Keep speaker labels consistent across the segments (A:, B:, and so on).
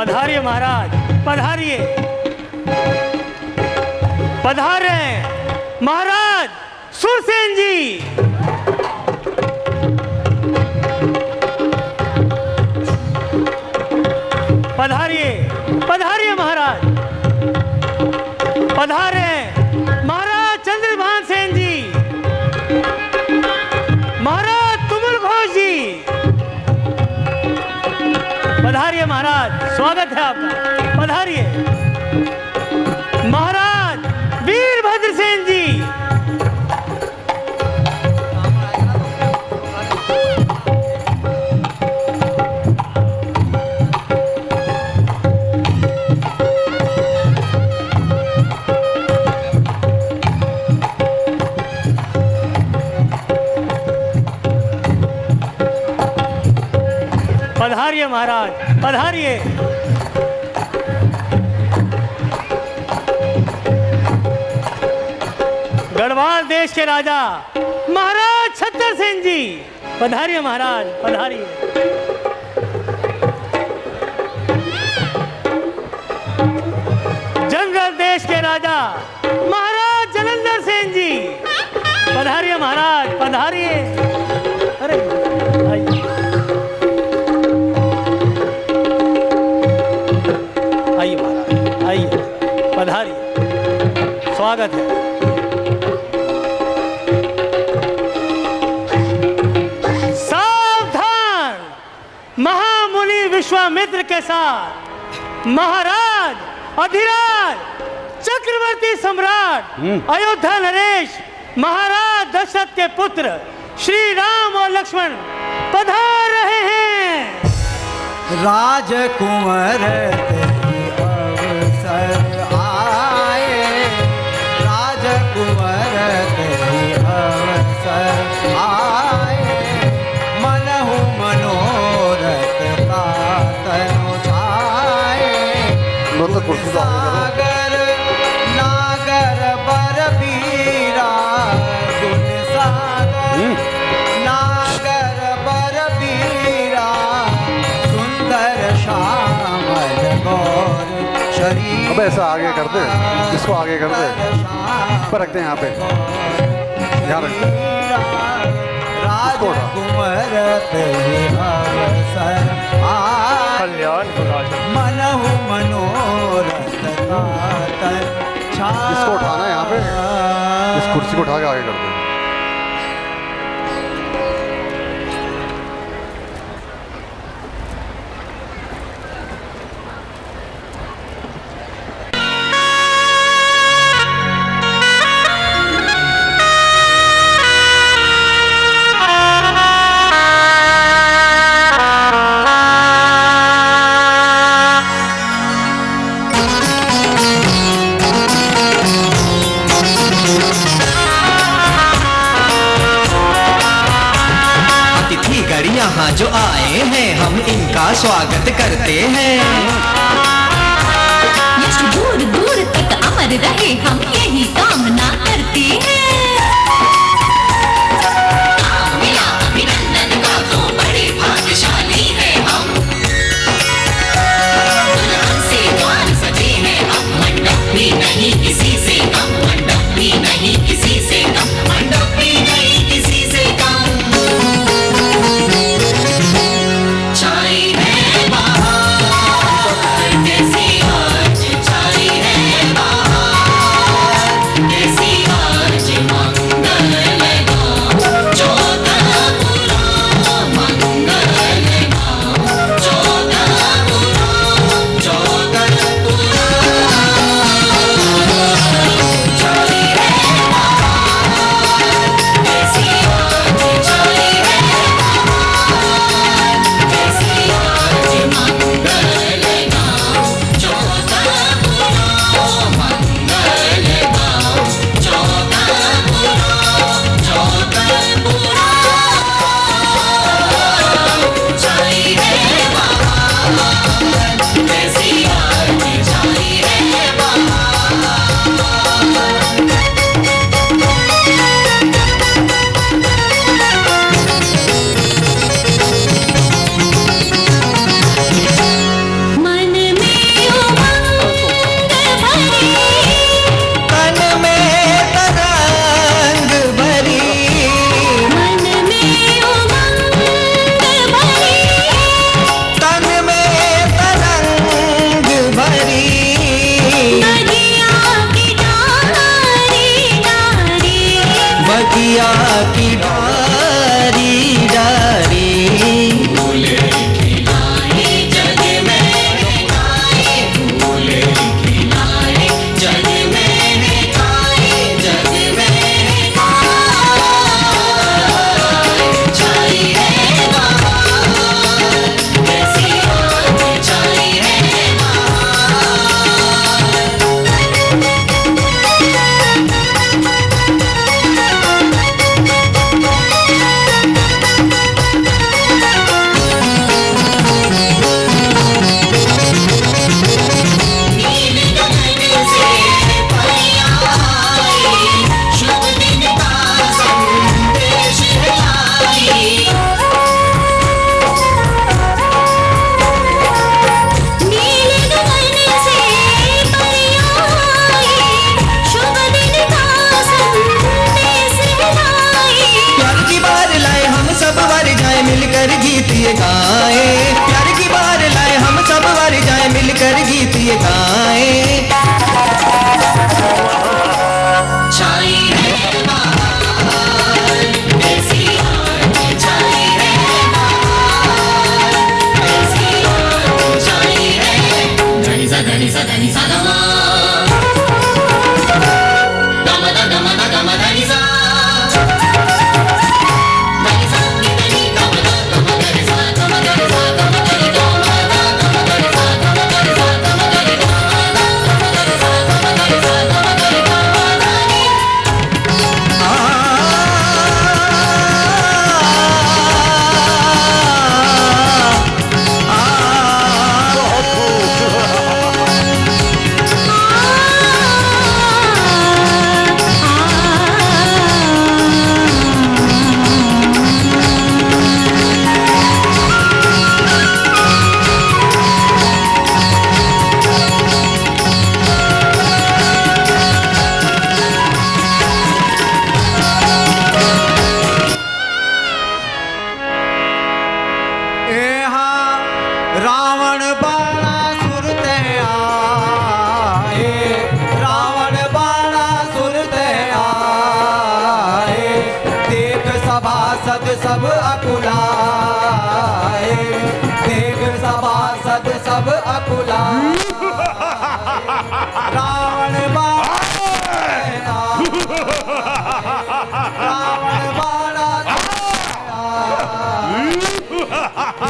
A: पधारिए महाराज, पधारिए। पधारे महाराज सुरसेन जी। पधारिए, पधारिए महाराज। पधारे महाराज चंद्रभान सेन जी, महाराज तुमुल घोष जी। पधारिए महाराज, स्वागत है आपका। पधारिए महाराज वीरभद्र सेन जी। पधारिए महाराज, पधारिए। गढ़वाल देश के राजा महाराज छत्तर सेन जी, पधारिए महाराज, पधारिए। जंगल देश के राजा महाराज जलंधर सेन जी, पधारिए महाराज, पधारिए। अरे आइए आइए महाराज, आइए, पधारिए, स्वागत है। सावधान, महामुनि विश्वामित्र के साथ महाराज अधिराज चक्रवर्ती सम्राट अयोध्या नरेश महाराज दशरथ के पुत्र श्री राम और लक्ष्मण पधार रहे हैं।
B: राजकुंवर आए, राजकुंवर अवसर आए, मनहु मनोरथ का तनु छाए। सागर नागर बर बीरा गुण सागर, नागर बर बीरा सुंदर श्यामल गौर शरीर।
C: अब ऐसा आगे कर दे, इसको आगे कर दे, पर रखते हैं यहाँ पे, यहाँ रखते हैं।
B: राजकुंवर अवसर आए,
A: कल्याण
B: मनहु मनोरथ
C: इसको उठाना है यहाँ पे, इस कुर्सी को उठा के आगे कर दे।
D: यहाँ जो आए हैं हम इनका स्वागत करते हैं।
E: यश दूर दूर तक अमर रहे हम यही कामना करते हैं। अभिनंदन का तो बड़े भाग्यशाली है हम, दुल्हन से द्वार सजे हैं हम, मंडप भी नहीं किसी से कम, मंडप भी नहीं किसी से कम, मंडप भी नहीं किसी से कम। आज దని స దని స గమ గమ ద గమ ద గమ దని స దని స ని దని గమ ద గమ దని స గమ దని స గమ దని గమ ద గమ దని స గమ దని స గమ దని గమ ద గమ దని స గమ దని స గమ దని గమ దని
B: रावण बाणासुर ते आए, रावण बाणासुर ते आए, देख सभासद सब अकुलाए, देख सभासद सब अकुलाए। रावण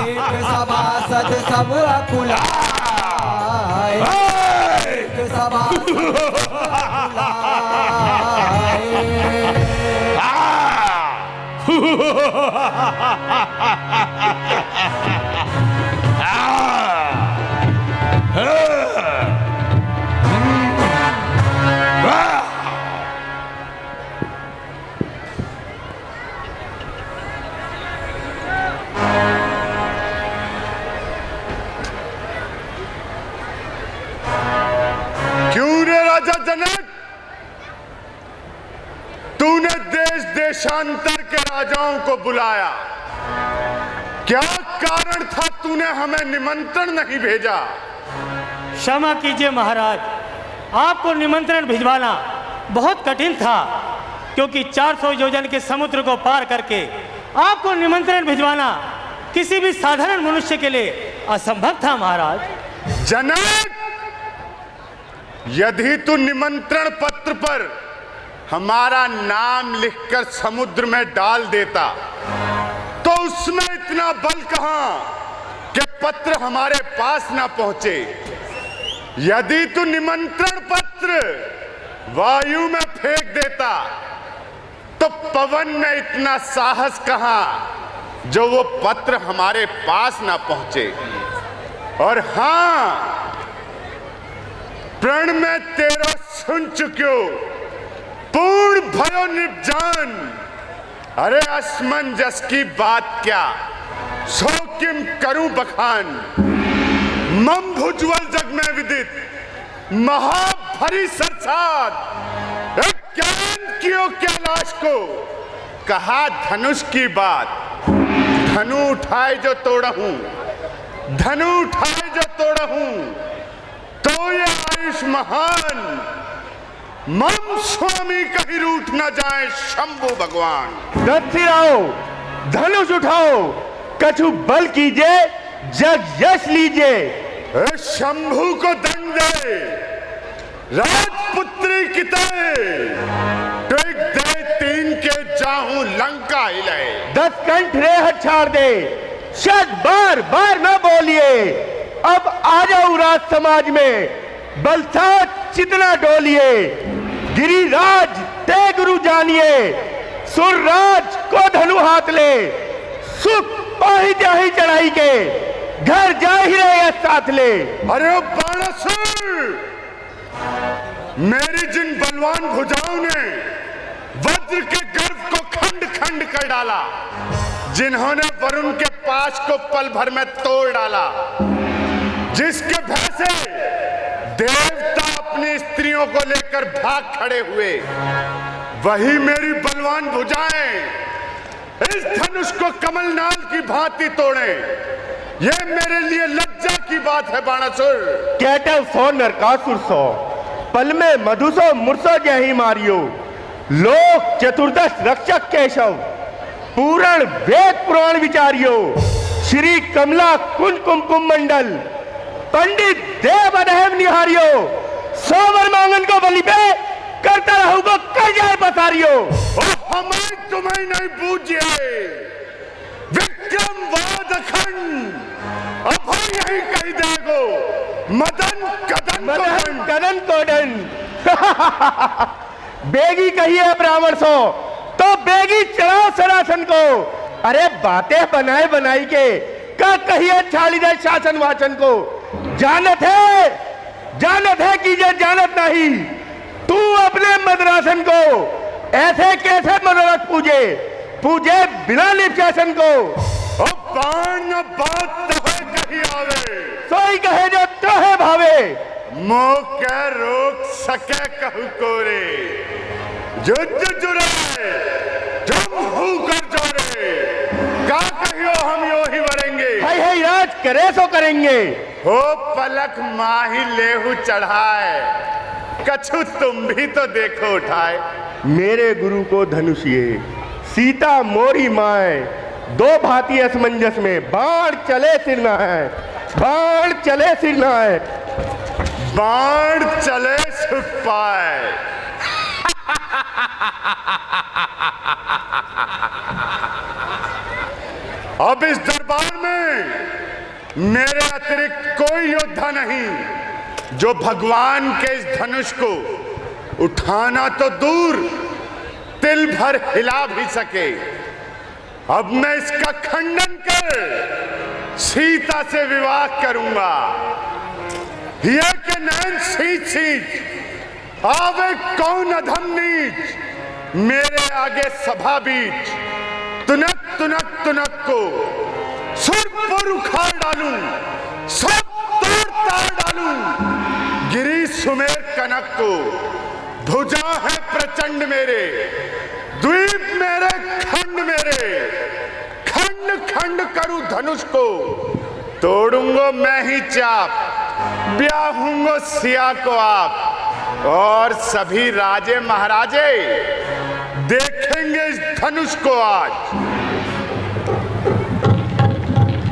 B: एक सभासद सब अकुलाए, एक सभासद
F: तूने देश देशांतर के राजाओं को बुलाया, क्या कारण था तूने हमें निमंत्रण नहीं भेजा?
A: क्षमा कीजिए महाराज, आपको निमंत्रण भिजवाना बहुत कठिन था, क्योंकि 400 योजन के समुद्र को पार करके आपको निमंत्रण भिजवाना किसी भी साधारण मनुष्य के लिए असंभव था महाराज।
F: जनक, यदि तू निमंत्रण पत्र पर हमारा नाम लिखकर समुद्र में डाल देता तो उसमें इतना बल कहां कि पत्र हमारे पास ना पहुंचे। यदि तू निमंत्रण पत्र वायु में फेंक देता तो पवन में इतना साहस कहां जो वो पत्र हमारे पास ना पहुंचे। और हां, प्रण में तेरा सुन चुक्यो पूर्ण भयो निजान। अरे असमंजस की बात क्या, सो किम करूं बखान। मम भुज्वल जग में विदित महाभरी सरसाद, ज्ञान कियो कैलाश को कहा धनुष की बात। धनु उठाए जो तोड़ा हूं, धनु उठाए जो तोड़ा हूं, तो ये आयुष महान। मम स्वामी कहीं रूठ न जाए शंभु भगवान।
G: रथ आओ, धनुष उठाओ, कछु बल कीजिए, जग यश लीजिए।
F: शंभु को दंड दे, राजपुत्री किताए, टेक दे तीन के जाहूं लंका हिलाए।
G: 10 कंठ रेहत छाड़ दे, शत बार बार न बोलिए। अब आ जाओ राज समाज में, बलसात चितना डोलिए। गिरिराज ते गुरु जानिए, सुरराज को धनु हाथ ले। सुख पाही जाही चढ़ाई के, घर जा ही रहे साथ ले।
F: अरे ओ बाणासुर, मेरी जिन बलवान भुजाओं ने वज्र के गर्भ को खंड खंड कर डाला, जिन्होंने वरुण के पाश को पल भर में तोड़ डाला, जिसके भय से देवता अपनी स्त्रियों को लेकर भाग खड़े हुए, वही मेरी बलवान भुजाएं इस धनुष को कमलनाल की भांति तोड़े। ये मेरे लिए लज्जा की बात है बाणासुर।
G: कैटव सो नरकासुर सो, पल में मधुसो मुरसो जही मारियो। लोक चतुर्दश रक्षक केशव, पूरण वेद पुराण विचारियो। श्री कमला कुंज कुमकुम मंडल, पंडित देव अधेम निहारियो, सोवर मांगन को बलि पे करता रहूंगा कर जाए बसारियो।
F: हमें तुम्हें नहीं पूजिए, विक्रम वाद अखंड अब यही कह देगो, मदन कदन
G: मदन कदन कोडन। बेगी कहिए ब्राह्मण सो तो बेगी चढ़ाओ सरासन को। अरे बातें बनाए बनाई के का कहिए छाली दे शासन वाचन को। जानत है कीजिए जानत नहीं, तू अपने मदरासन को ऐसे कैसे मनोरथ पूजे बिना निशासन को।
F: बाण बात तहे कही आवे,
G: सोई कहे जो तोहे भावे,
F: मोह के रोक सके कहू कोरे, युद्ध जुरे जम हूँ कर जोरे, का कहियो हम यो ही वरेंगे,
G: है राज करे सो करेंगे।
F: हो पलक माही लेहू चढ़ाए, कछु तुम भी तो देखो उठाए।
G: मेरे गुरु को धनुषिए सीता मोरी माए, दो भांति असमंजस में बाण चले सिर न है, बाण चले सिर न है,
F: बाण चले सुख पाए। अब इस दरबार में मेरे अतिरिक्त कोई योद्धा नहीं जो भगवान के इस धनुष को उठाना तो दूर तिल भर हिला भी सके। अब मैं इसका खंडन कर सीता से विवाह करूंगा। ये के नैन सींच सींच आवे कौन अधम नीच, मेरे आगे सभा बीच तुनक तुनक तुनक को सुरपुर उखाड़ डालूं, सब तोड़ ताड़ डालूं, गिरी सुमेर कनक को। भुजा है प्रचंड मेरे, द्वीप मेरे, खंड मेरे, खंड खंड करूं धनुष को। तोड़ूंगा मैं ही चाप, ब्याहूंगा सिया को आप, और सभी राजे महाराजे देखेंगे इस धनुष को आज।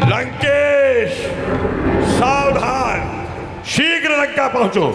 H: लंकेश सावधान, शीघ्र लंका पहुंचो।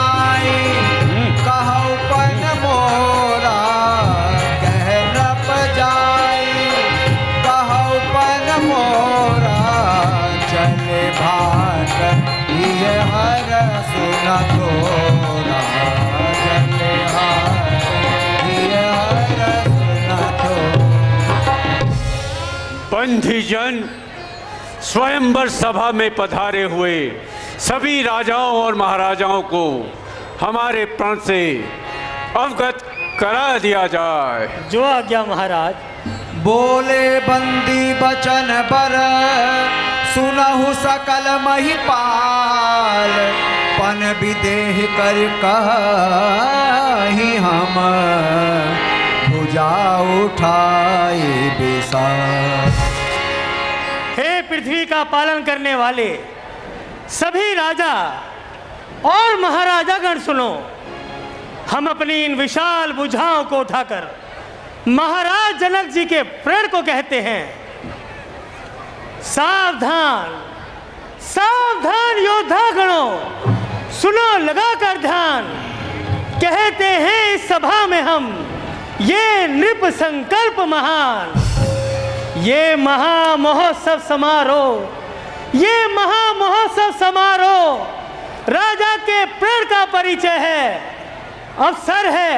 B: जाई कहौ पन मोरा कह न पजाई कहौ पन मोरा चले भाट ये हर सुन थोरा चले भाट ये हर सुन थोरा।
I: बंधीजन, स्वयंवर सभा में पधारे हुए सभी राजाओं और महाराजाओं को हमारे प्रण से अवगत करा दिया जाए।
A: जो आज्ञा महाराज।
B: बोले बंदी बचन बर सुनहु सकल महिपाल पन विदेह कर कही हम भुजा उठाए विशाल।
A: हे पृथ्वी का पालन करने वाले सभी राजा और महाराजागण सुनो, हम अपनी इन विशाल भुजाओं को उठाकर महाराज जनक जी के प्रण को कहते हैं। सावधान सावधान योद्धा गणों, सुनो लगाकर ध्यान। कहते हैं इस सभा में हम ये नृप संकल्प महान, ये महामहोत्सव समारोह, ये महामहोत्सव समारोह राजा के प्रण का परिचय है, अवसर है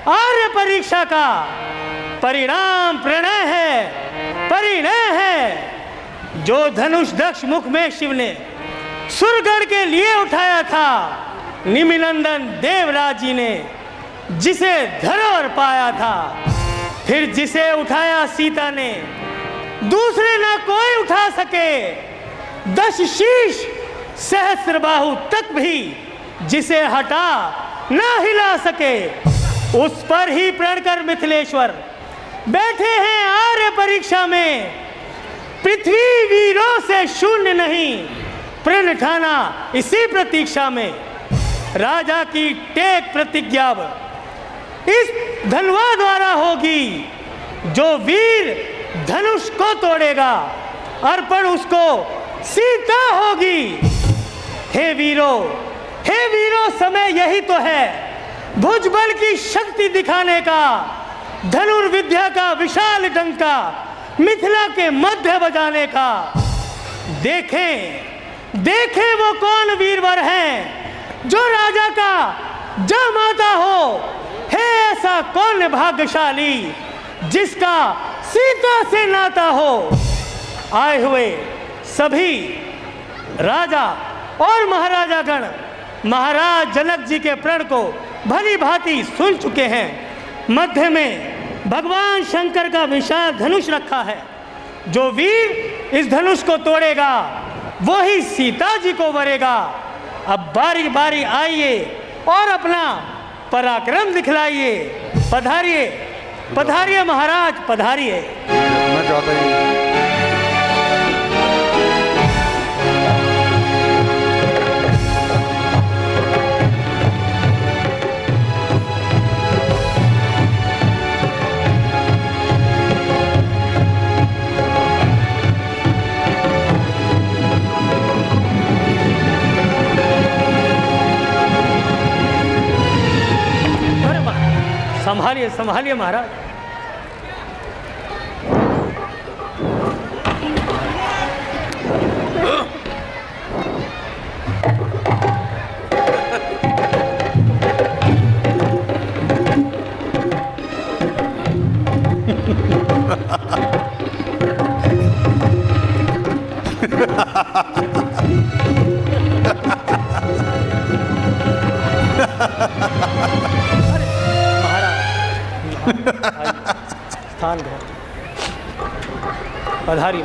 A: आर्य परीक्षा का, परिणाम प्रणय है, परिणय है। जो धनुष दक्ष मुख में शिव ने सुरगढ़ के लिए उठाया था, निमिनंदन देवराज जी ने जिसे धरोहर पाया था, फिर जिसे उठाया सीता ने दूसरे न कोई उठा सके, 10 शीश सहस्र बाहु तक भी जिसे हटा न हिला सके, उस पर ही प्रण कर मिथिलेश्वर बैठे हैं आर्य परीक्षा में। पृथ्वी वीरों से शून्य नहीं, प्रण ठाना इसी प्रतीक्षा में। राजा की टेक प्रतिज्ञा इस धनवा द्वारा होगी, जो वीर धनुष को तोड़ेगा अर्पण उसको सीता होगी। हे वीरों समय यही तो है, भुजबल की शक्ति दिखाने का, धनुर्विद्या का विशाल डंका मिथिला के मध्य बजाने का। देखें वो कौन वीरवर हैं जो राजा का जमाता हो, है ऐसा कौन भाग्यशाली जिसका सीता से नाता हो। आए हुए सभी राजा और महाराजागण महाराज जनक जी के प्रण को भली भांति सुन चुके हैं। मध्य में भगवान शंकर का विशाल धनुष रखा है, जो वीर इस धनुष को तोड़ेगा वो ही सीता जी को वरेगा। अब बारी बारी आइए और अपना पराक्रम दिखलाइए। पधारिए पधारिए महाराज पधारिए।
C: मैं चाहता ही
A: संभालिए संभालिए महाराज। स्थान ग्रहण पधारी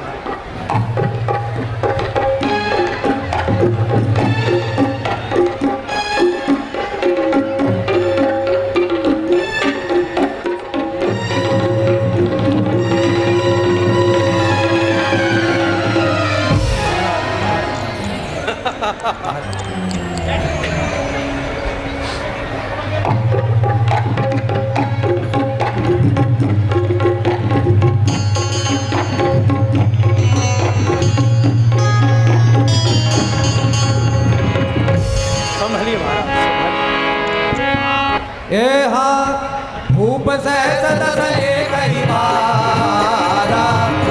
B: भूप सहस दस एक ही बारा,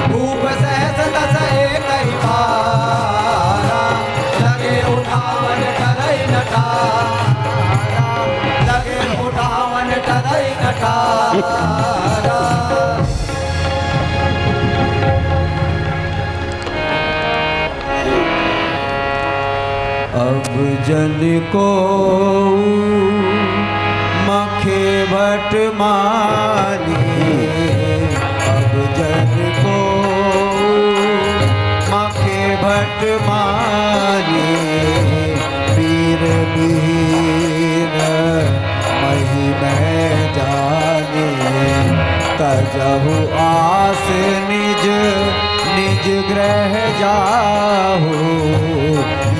B: भूप सहस दस एक ही बारा, लगे उठावन करई नटारा, लगे उठावन करई नटारा। अब जन को मखे भट मानी, अब जन को मखे भट मानी, वीर वीर मही में जाने, तजहु आस निज निज ग्रह जाहु,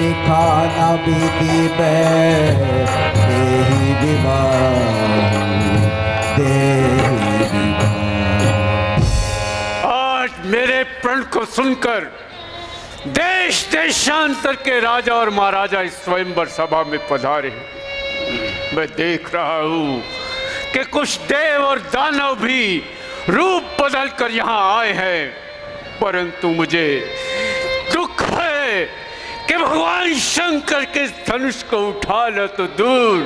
B: लिखा न बीती देहि विवाह, देहि विवाह।
I: आज मेरे प्रण को सुनकर देश देशांतर के राजा और महाराजा इस स्वयंवर सभा में पधारे हैं। मैं देख रहा हूं कि कुछ देव और दानव भी रूप बदल कर यहाँ आए हैं, परंतु मुझे दुख है कि भगवान शंकर के धनुष को उठा लो तो दूर,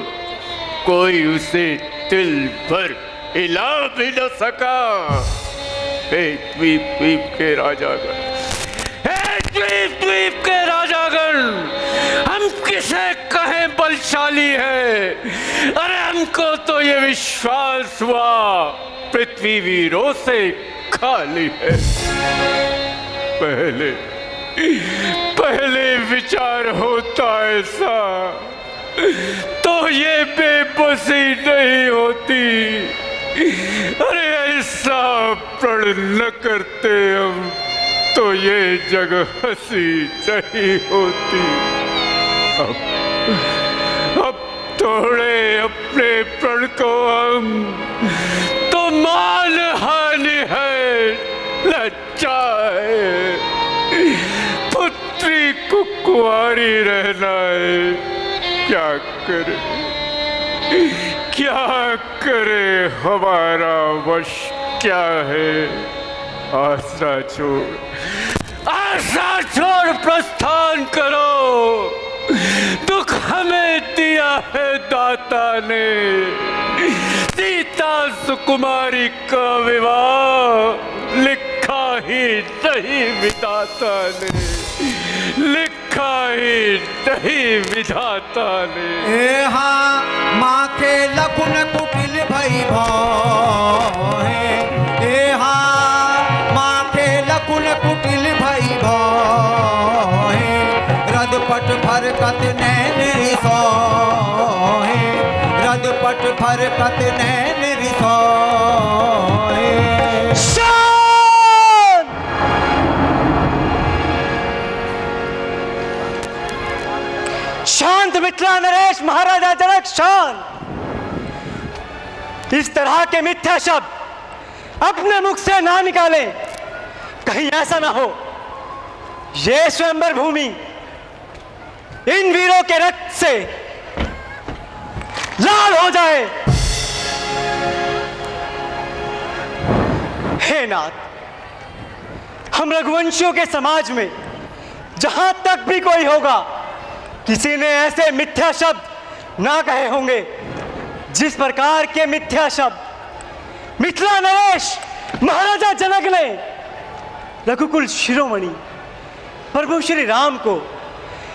I: कोई उसे तिल भर हिला भी न सका। हे द्वीप द्वीप के राजागण, हे द्वीप द्वीप के राजागण, हम किसे कहें बलशाली है? अरे हमको तो ये विश्वास हुआ पृथ्वी वीरों से खाली है। पहले विचार होता ऐसा तो ये बेबसी नहीं होती। अरे ऐसा प्रण न करते हम तो ये जग हंसी नहीं होती। अब तोड़े अपने प्रण को हम तो मान हानि है, लज्जा है, पुत्री को कुंवारी रहना है। क्या करे, क्या करे, हमारा वश क्या है? आशा छोड़ प्रस्थान करो। दुख हमें दिया है दाता ने, सीता सुकुमारी का विवाह लिखा ही नहीं विधाता ने, लिखा ही नहीं विधाता ने।
B: हाँ माँ के लकुन कुटिल भई भौहे, हाँ माँ के लकुन कुटिल भई भौहे, रदपट फरकत नैन रिसोहे, रदपट फरकत नैन रिसोहे।
A: शांत मिथिला नरेश महाराजा जनक शांत। इस तरह के मिथ्या शब्द अपने मुख से ना निकालें, कहीं ऐसा ना हो ये स्वयंवर भूमि इन वीरों के रक्त से लाल हो जाए। हे नाथ, हम रघुवंशियों के समाज में जहां तक भी कोई होगा, किसी ने ऐसे मिथ्या शब्द ना कहे होंगे जिस प्रकार के मिथ्या शब्द मिथिला नरेश महाराजा जनक ने रघुकुल शिरोमणि प्रभु श्री राम को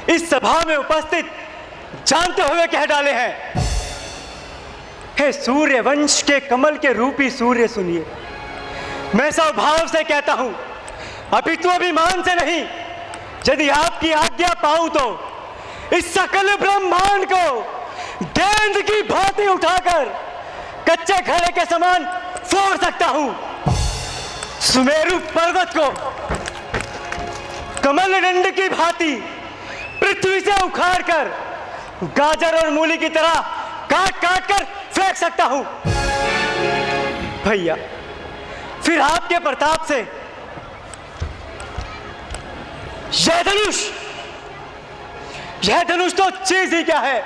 A: इस सभा में उपस्थित जानते हुए कह डाले हैं। हे सूर्य वंश के कमल के रूपी सूर्य, सुनिए, मैं सौभाव से कहता हूं, अपितु अभिमान से नहीं। यदि आपकी आज्ञा पाऊं तो इस सकल ब्रह्मांड को गेंद की भांति उठाकर कच्चे घड़े के समान फोड़ सकता हूं। सुमेरु पर्वत को कमल दंड की भांति पृथ्वी से उखाड़कर गाजर और मूली की तरह काट काट कर फेंक सकता हूं। भैया, फिर आपके प्रताप से यह धनुष तो चीज ही क्या है।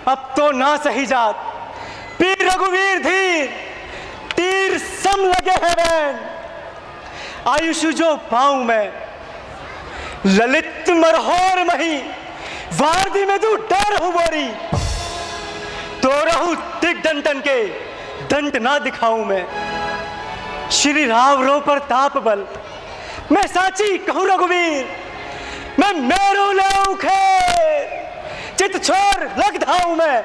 A: अब तो ना सही जात, पीर रघुवीर धीर, तीर सम लगे हैं बैन। आयुष जो पाऊं मैं, ललित मरहोर मही, वारदी में तू डर हूं बोरी। तो रहूं दिग्दंडन के, दंड ना दिखाऊं मैं। श्री रावरों पर ताप बल, मैं साची कहूं रघुवीर, मैं मेरो ले उखेर, चित छोर लग धाऊं मैं।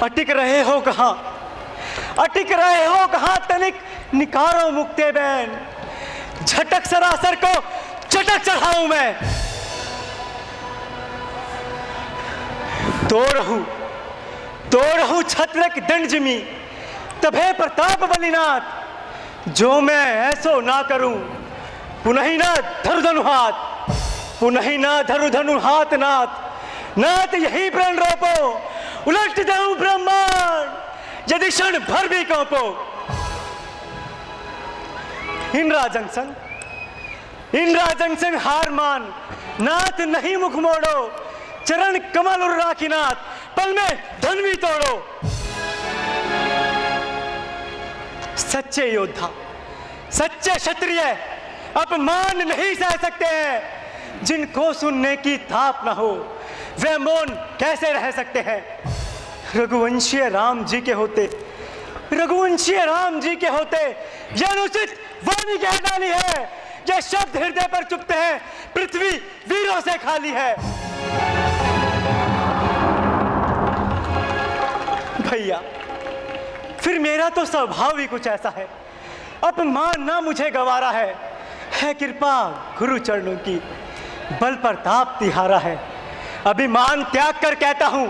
A: अटिक रहे हो कहां, अटिक रहे हो कहां, तनिक निकारो मुक्ते बैन। झटक सरासर को चटक चढ़ाऊं मैं। तो रहूं छत्रक दंड जिमी, तभे प्रताप बलिनाथ। जो मैं ऐसो ना करूं, पुनः ना धरु धनु हाथ, पुनः ना धरु धनु हाथ नाथ। नाथ यही प्रण रोपो, उलट जाऊं ब्रह्मांड, यदि क्षण भर भी कौपो। इंद्रा जंक्शन हार मान, नाथ नहीं मुख मोड़ो। चरण कमल और राखीनाथ, पल में धनवी तोड़ो। सच्चे योद्धा, सच्चे क्षत्रिय अपमान नहीं सह सकते हैं। जिनको सुनने की ताप न हो, वे मौन कैसे रह सकते हैं। रघुवंशीय राम जी के होते, रघुवंशीय राम जी के होते, यह अनुचित वाणी कह डाली है। यह शब्द हृदय पर चुपते हैं, पृथ्वी वीरों से खाली है। भैया, फिर मेरा तो स्वभाव ही कुछ ऐसा है, अपमान ना मुझे गवारा है कृपा गुरु चरणों की, बल प्रताप तिहारा है। अभिमान त्याग कर कहता हूं,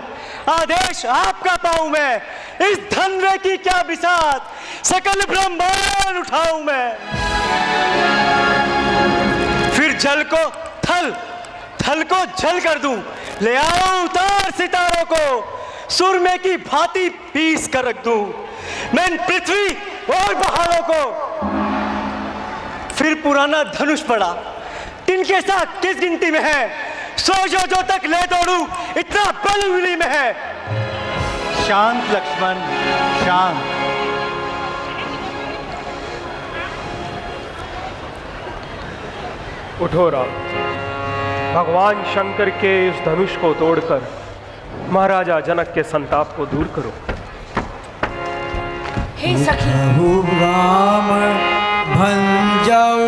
A: आदेश आपका पाऊं मैं। इस धनवे की क्या बिसात, सकल ब्रह्मांड उठाऊं मैं। फिर जल को थल को जल कर दूं, ले आओ उतार सितारों को, सुरमे की भांति पीस कर रख दूं मैं इन पृथ्वी और पहाड़ों को। फिर पुराना धनुष पड़ा, तिनके साथ किस गिनती में है। सोचो जो तक ले दौड़ू, इतना बल उंगली में है। शांत लक्ष्मण, शांत।
J: उठो राम, भगवान शंकर के इस धनुष को तोड़कर महाराजा जनक के संताप को दूर करो।
E: हे सखी,
B: राम भंजऊ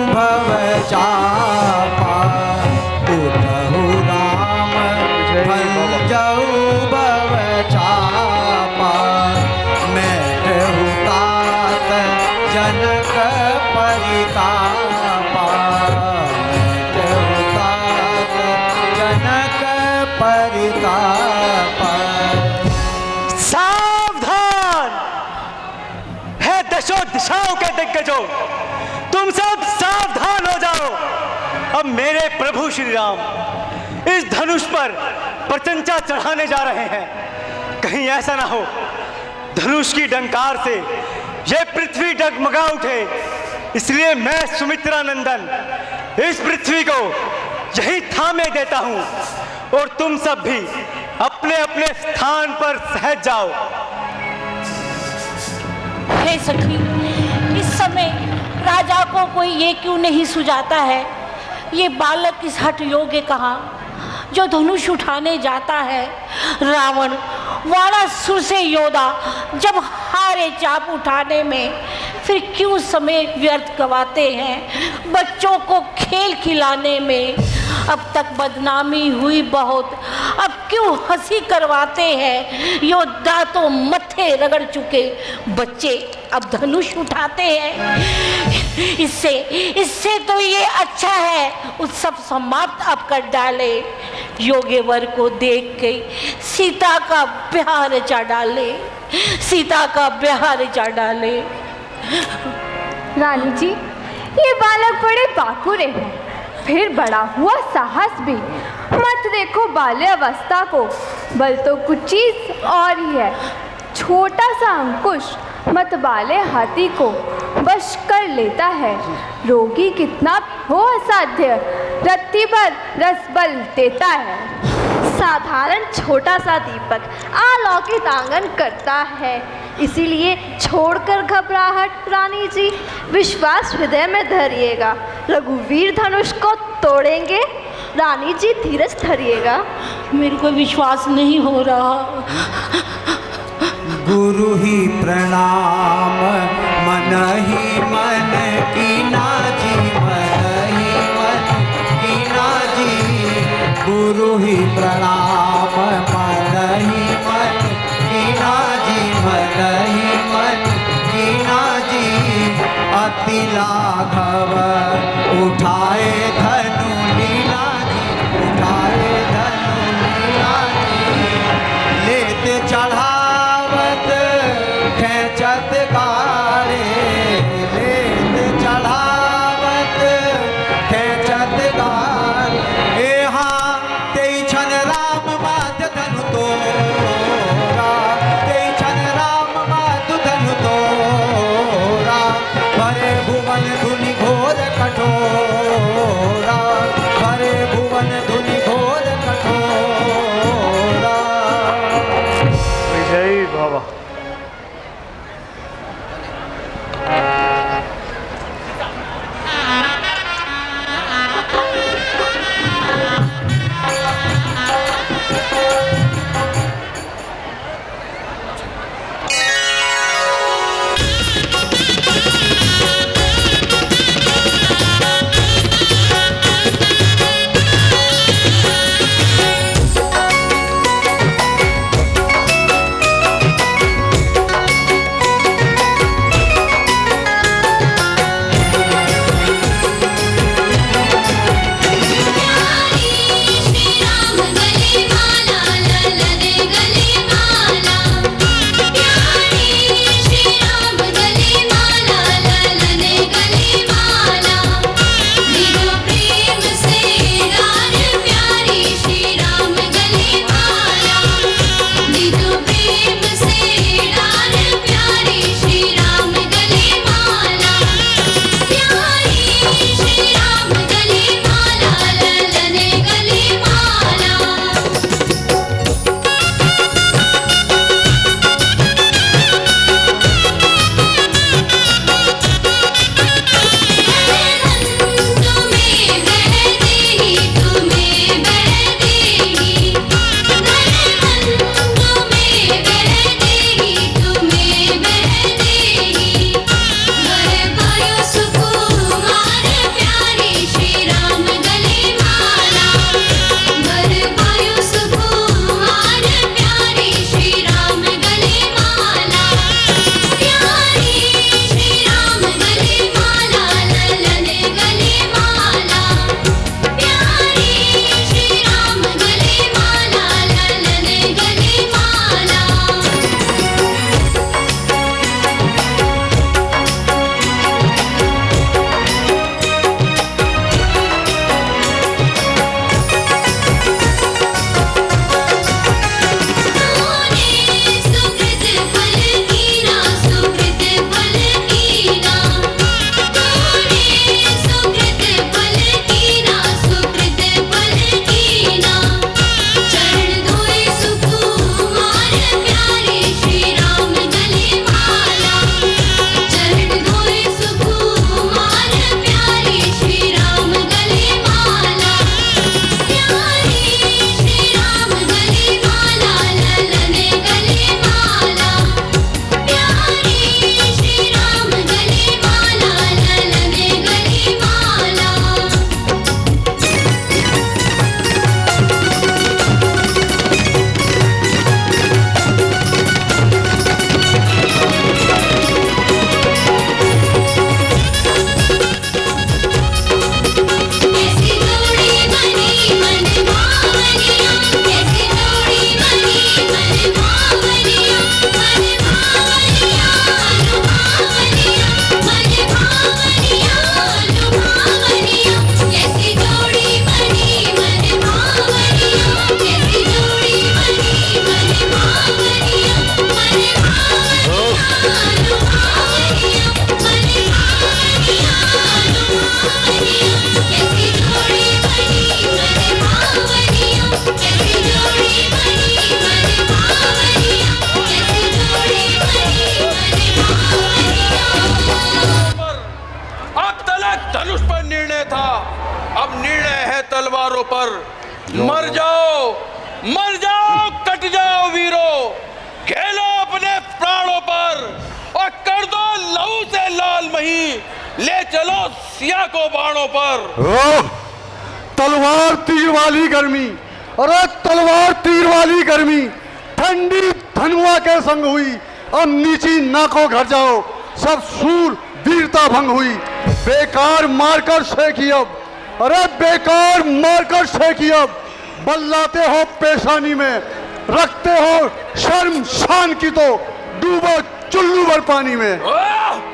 B: भव चापा, उठहु राम भंजऊ भव चापा। मैठहु तात जनक परितापा, मैठहु तात जनक परितापा।
A: दिशाओं के दिग्गजों, तुम सब सावधान हो जाओ। अब मेरे प्रभु श्री राम इस धनुष पर प्रचंचा चढ़ाने जा रहे हैं। कहीं ऐसा ना हो धनुष की डंकार से ये पृथ्वी डगमगा उठे। इसलिए मैं सुमित्रा नंदन इस पृथ्वी को यही थामे देता हूं और तुम सब भी अपने अपने स्थान पर सहज जाओ।
E: हे सखी, इस समय राजा को कोई ये क्यों नहीं सुझाता है, ये बालक इस हठ योग्य कहाँ जो धनुष उठाने जाता है। रावण वाणासुर से योद्धा जब हारे चाप उठाने में, फिर क्यों समय व्यर्थ गवाते हैं बच्चों को खेल खिलाने में। अब तक बदनामी हुई बहुत, अब क्यों हंसी करवाते हैं। योद्धा तो मत्थे रगड़ चुके, बच्चे अब धनुष उठाते हैं। इससे तो ये अच्छा है उत्सव समाप्त अब कर डाले। योग्य वर को देख के सीता का ब्याह रचा डाले, सीता का ब्याह रचा डाले।
K: रानी जी, ये बालक बड़े बाकुरे हैं, फिर बड़ा हुआ साहस भी। मत देखो बाल्य अवस्था को, बल तो कुछ चीज और ही है। छोटा सा अंकुश मत बाले हाथी को, वश कर लेता है। रोगी कितना हो असाध्य, रत्ती पर रस बल देता है।
L: साधारण छोटा सा दीपक अलौकिक आंगन करता है, इसीलिए छोड़कर घबराहट रानी जी, विश्वास हृदय में धरिएगा। रघुवीर धनुष को तोड़ेंगे, रानी जी धीरज धरिएगा।
E: मेरे को विश्वास नहीं हो रहा।
B: गुरु ही प्रणाम मन ही मन की नाजी, मन ही मन की नाजी। गुरु ही प्रणाम मन ही मन की नाजी, मन ही मन की नाजी। अति लाघव उठाए धनु लीलाजी, उठाए धनु लीलाजी। लेते चढ़ावत खेचत गाड़े, लेते चढ़ावत खेचत गाड़े। हाँ तेई छन राम मात धनु तोरा, तेई छन राम मात धनु तोरा। भरे भुवन धुनि घोर कठोरा,
M: मर जाओ कट जाओ वीरो, खेलो अपने प्राणों पर और कर दो लहू से लाल मही, ले चलो सिया को बाणों पर।
C: तलवार तीर वाली गर्मी, अरे तलवार तीर वाली गर्मी ठंडी धनुआ के संग हुई, अब नीची नाकों घर जाओ, सब सूर वीरता भंग हुई। बेकार मारकर शेखी अब, अरे बेकार मारकर शेखी अब, बल्लाते हो पेशानी में, रखते हो शर्म शान की तो डूबो चुल्लू भर पानी में।